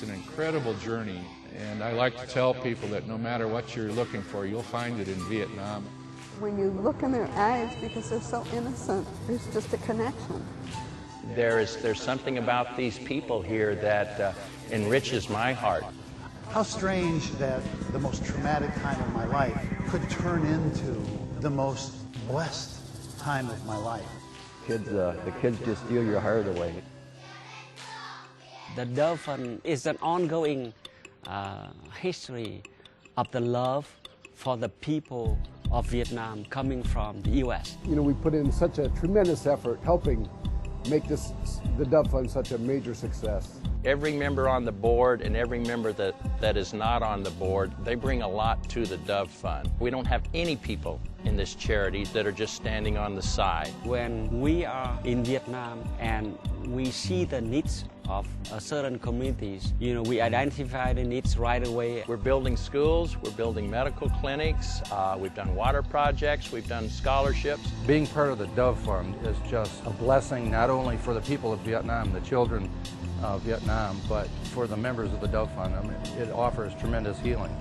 an incredible journey, and I like to tell people that no matter what you're looking for, you'll find it in Vietnam. When you look in their eyes, because they're so innocent, there's just a connection. There's something about these people here that enriches my heart. How strange that the most traumatic time of my life could turn into the most blessed time of my life. The kids just steal your heart away. The Dove Fund is an ongoing history of the love for the people of Vietnam coming from the U.S. You know, we put in such a tremendous effort helping make the Dove Fund such a major success. Every member on the board and every member that is not on the board, they bring a lot to the Dove Fund. We don't have any people in this charity that are just standing on the side. When we are in Vietnam and we see the needs of certain communities, you know, we identify the needs right away. We're building schools, we're building medical clinics, we've done water projects, we've done scholarships. Being part of the Dove Fund is just a blessing, not only for the people of Vietnam, the children of Vietnam, but for the members of the Dove Fund. I mean, it offers tremendous healing.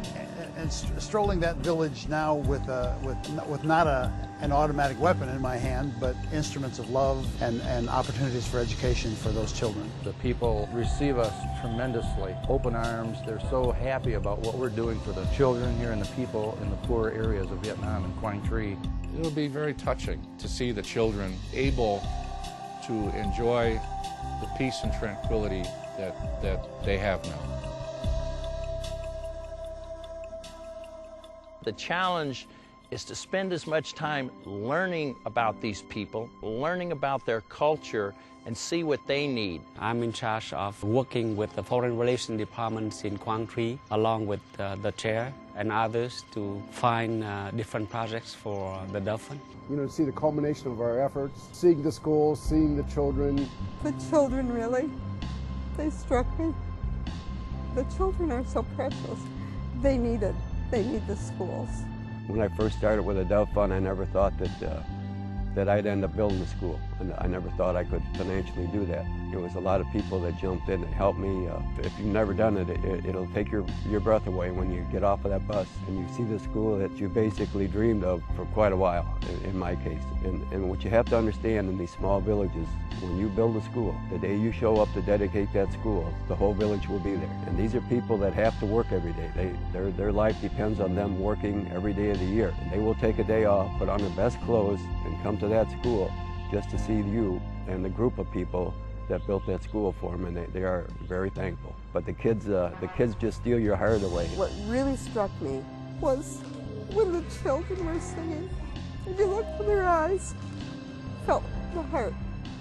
And strolling that village now with not an automatic weapon in my hand, but instruments of love and opportunities for education for those children. The people receive us tremendously, open arms. They're so happy about what we're doing for the children here and the people in the poor areas of Vietnam and Quang Tri. It'll be very touching to see the children able to enjoy the peace and tranquility that they have now. The challenge is to spend as much time learning about these people, learning about their culture, and see what they need. I'm in charge of working with the Foreign Relations Departments in Quang Tri, along with the chair and others to find different projects for the Dove Fund. You know, to see the culmination of our efforts, seeing the schools, seeing the children. The children, really, they struck me. The children are so precious. They need it. They need the schools. When I first started with the Dove Fund, I never thought that I'd end up building a school. And I never thought I could financially do that. There was a lot of people that jumped in and helped me. If you've never done it, it'll take your breath away when you get off of that bus and you see the school that you basically dreamed of for quite a while, in my case. And what you have to understand in these small villages, when you build a school, the day you show up to dedicate that school, the whole village will be there. And these are people that have to work every day. Their life depends on them working every day of the year. And they will take a day off, put on their best clothes, and come to that school just to see you and the group of people that built that school for them, and they are very thankful. But the kids just steal your heart away. What really struck me was when the children were singing, and you looked in their eyes, felt the heart.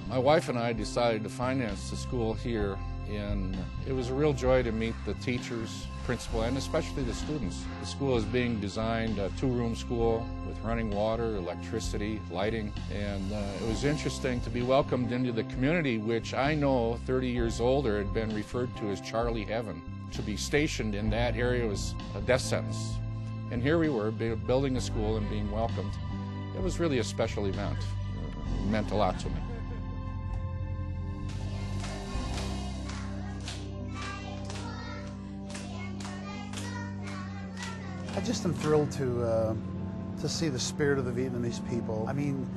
My wife and I decided to finance the school here, and it was a real joy to meet the teachers, principal, and especially the students. The school is being designed a two-room school with running water, electricity, lighting, and it was interesting to be welcomed into the community, which I know 30 years older had been referred to as Charlie Heaven. To be stationed in that area was a death sentence. And here we were building a school and being welcomed. It was really a special event. It meant a lot to me. I just am thrilled to see the spirit of the Vietnamese people. I mean,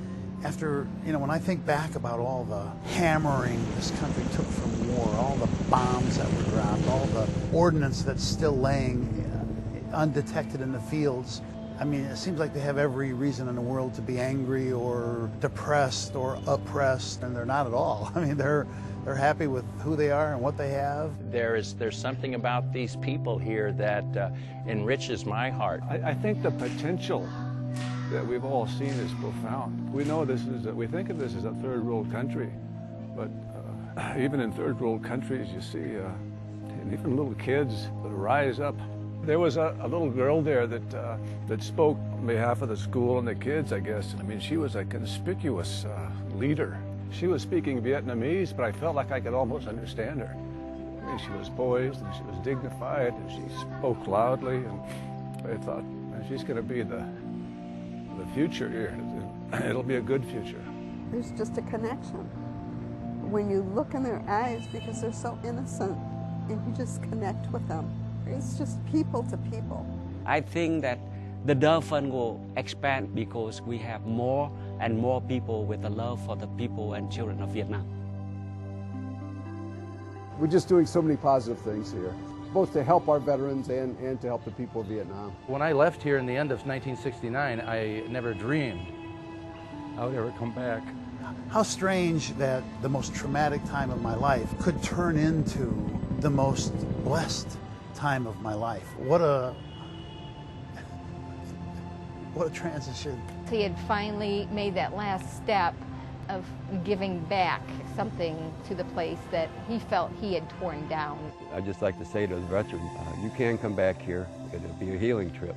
after, you know, when I think back about all the hammering this country took from war, all the bombs that were dropped, all the ordnance that's still laying undetected in the fields, I mean, it seems like they have every reason in the world to be angry or depressed or oppressed, and they're not at all. I mean, they're happy with who they are and what they have. There's something about these people here that enriches my heart. I think the potential that we've all seen is profound. We know we think of this as a third world country, but even in third world countries, you see, and even little kids that rise up. There was a little girl there that spoke on behalf of the school and the kids, I guess. I mean, she was a conspicuous leader. She was speaking Vietnamese, but I felt like I could almost understand her. I mean, she was poised and she was dignified and she spoke loudly, and I thought, she's going to be the future here. It'll be a good future. There's just a connection. When you look in their eyes, because they're so innocent, and you just connect with them. It's just people to people. I think that the Dove Fund will expand because we have more and more people with a love for the people and children of Vietnam. We're just doing so many positive things here, both to help our veterans and to help the people of Vietnam. When I left here in the end of 1969, I never dreamed I would ever come back. How strange that the most traumatic time of my life could turn into the most blessed time of my life. What a transition. He had finally made that last step of giving back something to the place that he felt he had torn down. I'd just like to say to the veterans, you can come back here. It'll be a healing trip.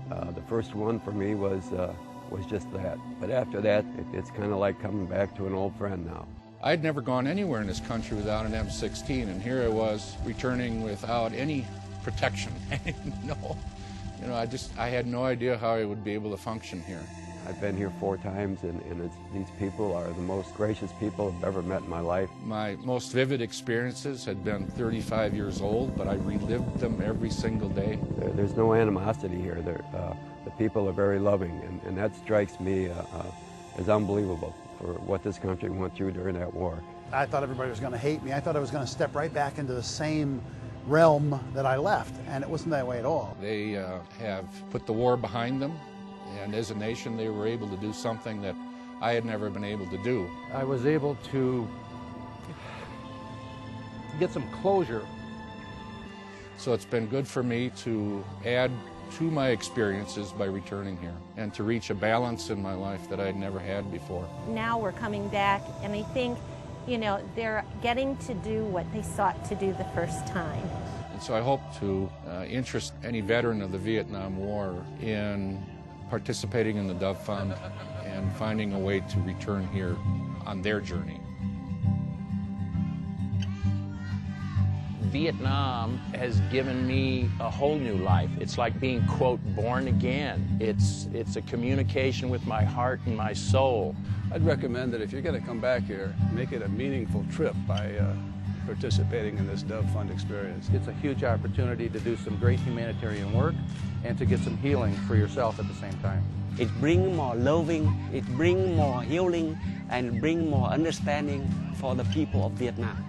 The first one for me was just that. But after that, it's kind of like coming back to an old friend now. I'd never gone anywhere in this country without an M16, and here I was returning without any protection. I had no idea how I would be able to function here. I've been here 4 times, and these people are the most gracious people I've ever met in my life. My most vivid experiences had been 35 years old, but I relived them every single day. There's no animosity here. The people are very loving, and that strikes me as unbelievable for what this country went through during that war. I thought everybody was going to hate me. I thought I was going to step right back into the same realm that I left, and it wasn't that way at all. They have put the war behind them, and as a nation they were able to do something that I had never been able to do. I was able to get some closure. So it's been good for me to add to my experiences by returning here and to reach a balance in my life that I'd never had before. Now we're coming back, and I think, they're getting to do what they sought to do the first time. And so I hope to interest any veteran of the Vietnam War in participating in the Dove Fund and finding a way to return here on their journey. Vietnam has given me a whole new life. It's like being, quote, born again. It's a communication with my heart and my soul. I'd recommend that if you're going to come back here, make it a meaningful trip by participating in this Dove Fund experience. It's a huge opportunity to do some great humanitarian work and to get some healing for yourself at the same time. It brings more loving, it brings more healing, and brings more understanding for the people of Vietnam.